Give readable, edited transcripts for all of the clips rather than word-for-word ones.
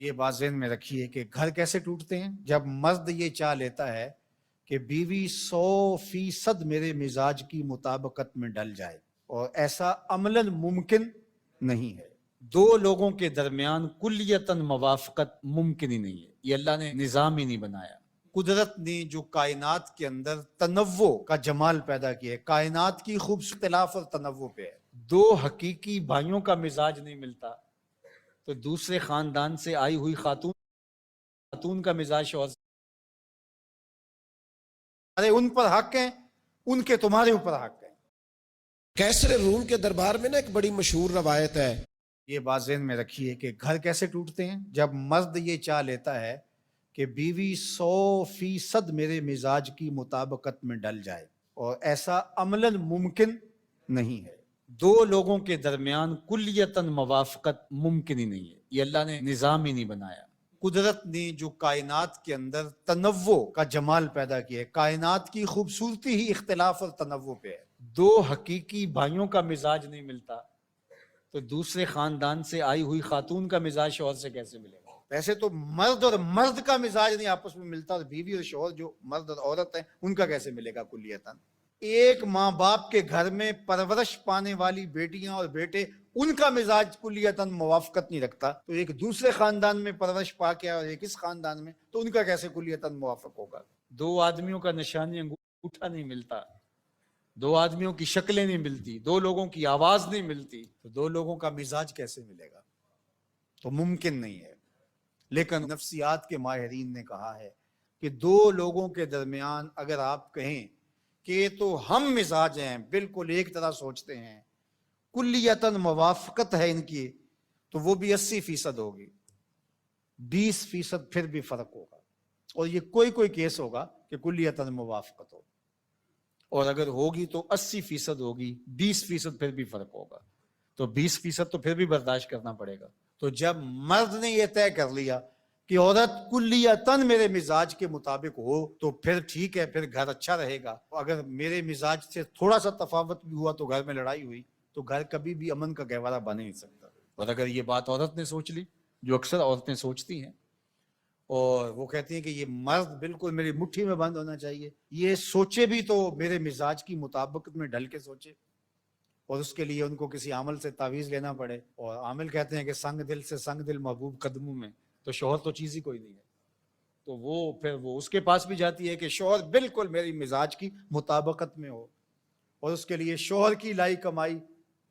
یہ بات ذہن میں رکھیے کہ گھر کیسے ٹوٹتے ہیں؟ جب مرد یہ چاہ لیتا ہے کہ بیوی 100% میرے مزاج کی مطابقت میں ڈل جائے، اور ایسا عملاً ممکن نہیں ہے۔ دو لوگوں کے درمیان کلیتاً موافقت ممکن ہی نہیں ہے، یہ اللہ نے نظام ہی نہیں بنایا۔ قدرت نے جو کائنات کے اندر تنوع کا جمال پیدا کیا ہے، کائنات کی خوبصورت اختلاف اور تنوع پہ ہے۔ دو حقیقی بھائیوں کا مزاج نہیں ملتا تو دوسرے خاندان سے آئی ہوئی خاتون کا مزاج شوہر سے، ارے ان پر حق ہیں، ان کے تمہارے اوپر حق ہیں۔ کیسر روم کے دربار میں نا ایک بڑی مشہور روایت ہے۔ یہ بات ذہن میں رکھیے کہ گھر کیسے ٹوٹتے ہیں؟ جب مرد یہ چاہ لیتا ہے کہ بیوی 100% میرے مزاج کی مطابقت میں ڈل جائے، اور ایسا عملاً ممکن نہیں ہے۔ دو لوگوں کے درمیان کلیتاً موافقت ممکن ہی نہیں ہے، یہ اللہ نے نظام ہی نہیں بنایا۔ قدرت نے جو کائنات کے اندر تنوع کا جمال پیدا کیا ہے، کائنات کی خوبصورتی ہی اختلاف اور تنوع پہ ہے۔ دو حقیقی بھائیوں کا مزاج نہیں ملتا تو دوسرے خاندان سے آئی ہوئی خاتون کا مزاج شوہر سے کیسے ملے گا؟ ویسے تو مرد اور مرد کا مزاج نہیں آپس میں ملتا، اور بیوی اور شوہر جو مرد اور عورت ہیں ان کا کیسے ملے گا کلیتاً؟ ایک ماں باپ کے گھر میں پرورش پانے والی بیٹیاں اور بیٹے، ان کا مزاج کلیتاً موافقت نہیں رکھتا، تو ایک دوسرے خاندان میں پرورش پا کے اور ایک اس خاندان میں، تو ان کا کیسے کلیتاً موافق ہوگا؟ دو آدمیوں کا نشانی انگوٹھا نہیں ملتا، دو آدمیوں کی شکلیں نہیں ملتی، دو لوگوں کی آواز نہیں ملتی، تو دو لوگوں کا مزاج کیسے ملے گا؟ تو ممکن نہیں ہے۔ لیکن نفسیات کے ماہرین نے کہا ہے کہ دو لوگوں کے درمیان اگر آپ کہیں کہ یہ تو ہم مزاج ہیں، بالکل ایک طرح سوچتے ہیں، کلیتاً موافقت ہے ان کی، تو وہ بھی 80% ہوگی، 20% پھر بھی فرق ہوگا، اور یہ کوئی کیس ہوگا کہ کلیتاً موافقت ہو، اور اگر ہوگی تو 80% ہوگی، 20% پھر بھی فرق ہوگا، تو 20% تو پھر بھی برداشت کرنا پڑے گا۔ تو جب مرد نے یہ طے کر لیا کہ عورت کلیتاً میرے مزاج کے مطابق ہو تو پھر ٹھیک ہے، پھر گھر اچھا رہے گا۔ اگر میرے مزاج سے تھوڑا سا تفاوت بھی ہوا تو گھر میں لڑائی ہوئی تو گھر کبھی بھی امن کا گہوارہ بن نہیں سکتا۔ اور اگر یہ بات عورت نے سوچ لی، جو اکثر عورتیں سوچتی ہیں، اور وہ کہتی ہیں کہ یہ مرد بالکل میری مٹھی میں بند ہونا چاہیے، یہ سوچے بھی تو میرے مزاج کی مطابقت میں ڈل کے سوچے، اور اس کے لیے ان کو کسی عامل سے تعویذ لینا پڑے، اور عامل کہتے ہیں کہ سنگ دل سے سنگ دل محبوب قدموں میں، تو شوہر تو چیز ہی کوئی نہیں ہے، تو وہ پھر وہ اس کے پاس بھی جاتی ہے کہ شوہر بالکل میری مزاج کی مطابقت میں ہو، اور اس کے لیے شوہر کی لائی کمائی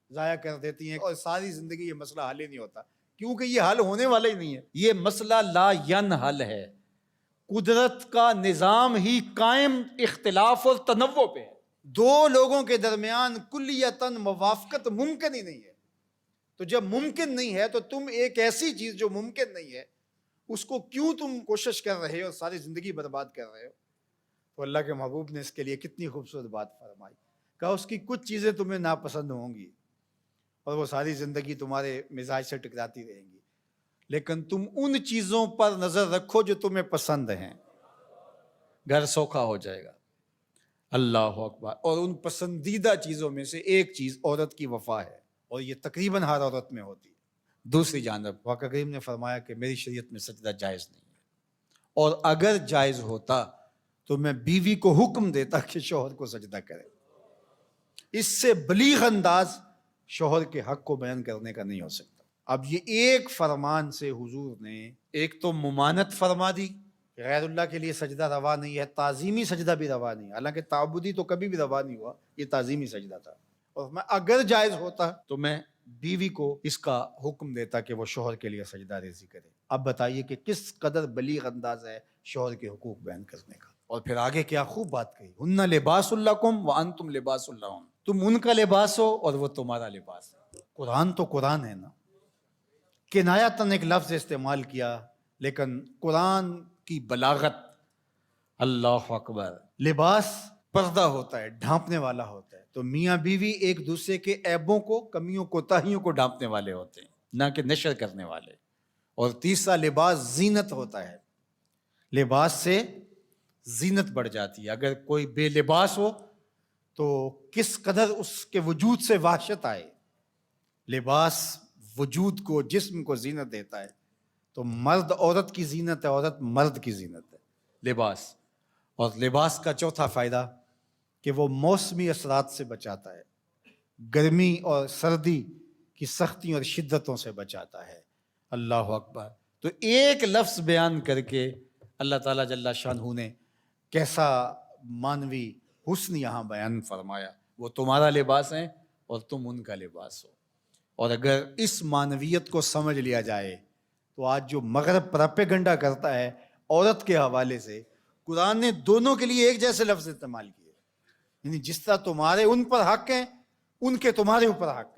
ضائع کر دیتی ہیں، اور ساری زندگی یہ مسئلہ حل ہی نہیں ہوتا، کیونکہ یہ حل ہونے والا ہی نہیں ہے، یہ مسئلہ لا ینحل ہے۔ قدرت کا نظام ہی قائم اختلاف اور تنوع پہ ہے۔ دو لوگوں کے درمیان کلیتاً موافقت ممکن ہی نہیں ہے، تو جب ممکن نہیں ہے تو تم ایک ایسی چیز جو ممکن نہیں ہے اس کو کیوں تم کوشش کر رہے ہو، ساری زندگی برباد کر رہے ہو؟ تو اللہ کے محبوب نے اس کے لیے کتنی خوبصورت بات فرمائی، کہا اس کی کچھ چیزیں تمہیں ناپسند ہوں گی اور وہ ساری زندگی تمہارے مزاج سے ٹکراتی رہیں گی، لیکن تم ان چیزوں پر نظر رکھو جو تمہیں پسند ہیں، گھر سوکھا ہو جائے گا۔ اللہ اکبر۔ اور ان پسندیدہ چیزوں میں سے ایک چیز عورت کی وفا ہے، اور یہ تقریباً ہر عورت میں ہوتی ہے۔ دوسری جانب آقا کریم نے فرمایا کہ میری شریعت میں سجدہ جائز نہیں ہے، اور اگر جائز ہوتا تو میں بیوی کو حکم دیتا کہ شوہر کو سجدہ کرے۔ اس سے بلیغ انداز شوہر کے حق کو بیان کرنے کا نہیں ہو سکتا۔ اب یہ ایک فرمان سے حضور نے ایک تو ممانت فرما دی، غیر اللہ کے لیے سجدہ روا نہیں ہے، تعظیمی سجدہ بھی روا نہیں، حالانکہ تعبدی تو کبھی بھی روا نہیں ہوا، یہ تعظیمی سجدہ تھا، اور میں اگر جائز ہوتا تو میں بیوی کو اس کا حکم دیتا کہ وہ شوہر کے لیے سجدہ ریزی کرے۔ اب بتائیے کہ کس قدر بلیغ انداز ہے شوہر کے حقوق بیان کرنے کا۔ اور پھر آگے کیا خوب بات کہی، ہن لباس لکم وانتم لباس لہن، تم ان کا لباس ہو اور وہ تمہارا لباس ہے۔ قرآن تو قرآن ہے نا، کنایتاً ایک لفظ استعمال کیا، لیکن قرآن کی بلاغت، اللہ اکبر۔ لباس پردہ ہوتا ہے، ڈھانپنے والا ہوتا ہے، تو میاں بیوی ایک دوسرے کے عیبوں کو، کمیوں کوتاہیوں کو ڈھانپنے والے ہوتے ہیں، نہ کہ نشر کرنے والے۔ اور تیسرا لباس زینت ہوتا ہے، لباس سے زینت بڑھ جاتی ہے۔ اگر کوئی بے لباس ہو تو کس قدر اس کے وجود سے وحشت آئے۔ لباس وجود کو، جسم کو زینت دیتا ہے، تو مرد عورت کی زینت ہے، عورت مرد کی زینت ہے، لباس. اور لباس کا چوتھا فائدہ کہ وہ موسمی اثرات سے بچاتا ہے، گرمی اور سردی کی سختیوں اور شدتوں سے بچاتا ہے. اللہ اکبر. تو ایک لفظ بیان کر کے اللہ تعالیٰ جل شانہ نے کیسا مانوی حسن یہاں بیان فرمایا. وہ تمہارا لباس ہیں اور تم ان کا لباس ہو. اور اگر اس مانویت کو سمجھ لیا جائے تو آج جو مغرب پراپیگنڈا کرتا ہے عورت کے حوالے سے، قرآن نے دونوں کے لیے ایک جیسے لفظ استعمال کیے. یعنی جس طرح تمہارے ان پر حق ہیں، ان کے تمہارے اوپر حق